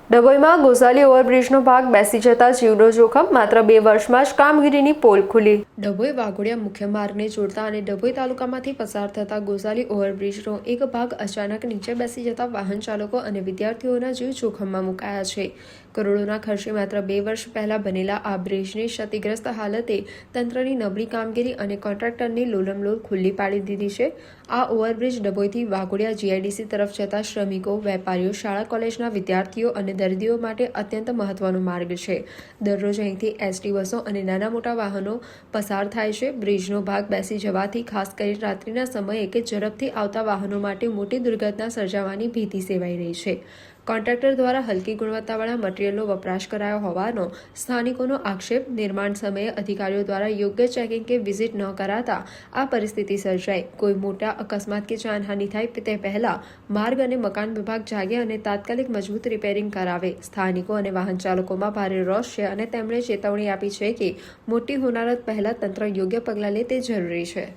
ડભોઈમાં ગોઝાલી ઓવરબ્રિજનો ભાગ બેસી જતા જીવનો જોખમ, માત્ર 2 વર્ષમાં જ કામગીરીની પોલ ખુલી। ડભોઈ વાઘોડિયા મુખ્ય માર્ગને જોડતા અને ડભોઈ તાલુકામાંથી પસાર થતા ગોઝાલી ઓવરબ્રિજનો એક ભાગ અચાનક નીચે બેસી જતા વાહન ચાલકો અને વિદ્યાર્થીઓના જીવ જોખમમાં મુકાયા છે। કરોડોના ખર્ચે માત્ર 2 વર્ષ પહેલા બનેલા આ બ્રિજની ક્ષતિગ્રસ્ત હાલતે તંત્રની નબળી કામગીરી અને કોન્ટ્રાક્ટરની લોલમલોલ ખુલ્લી પાડી દીધી છે। આ ઓવરબ્રિજ ડભોઈથી વાઘોડિયા જીઆઈડીસી તરફ જતા શ્રમિકો, વેપારીઓ, શાળા કોલેજના વિદ્યાર્થીઓ અને દર્દીઓ માટે અત્યંત મહત્વનો માર્ગ છે। દરરોજ અહીંથી એસટી બસો અને નાના મોટા વાહનો પસાર થાય છે। બ્રિજનો ભાગ બેસી જવાથી ખાસ કરીને રાત્રિના સમયે કે ઝડપથી આવતા વાહનો માટે મોટી દુર્ઘટના સર્જાવાની ભીતિ સેવાઈ રહી છે। કોન્ટ્રાક્ટર દ્વારા હલકી ગુણવત્તાવાળા મટીરીયલનો વપરાશ કરાયો હોવાનો સ્થાનિકોનો આક્ષેપ। નિર્માણ સમયે અધિકારીઓ દ્વારા યોગ્ય ચેકિંગ કે વિઝિટ ન કરાતા આ પરિસ્થિતિ સર્જાઈ। કોઈ મોટા અકસ્માત કે જાનહાનિ થાય તે પહેલા માર્ગ અને મકાન વિભાગ જાગે અને તાત્કાલિક મજબૂત રિપેરિંગ કરાવે। સ્થાનિકો અને વાહન ચાલકોમાં ભારે રોષ છે અને તેમણે ચેતવણી આપી છે કે મોટી હોનારત પહેલા તંત્ર યોગ્ય પગલાં લે તે જરૂરી છે।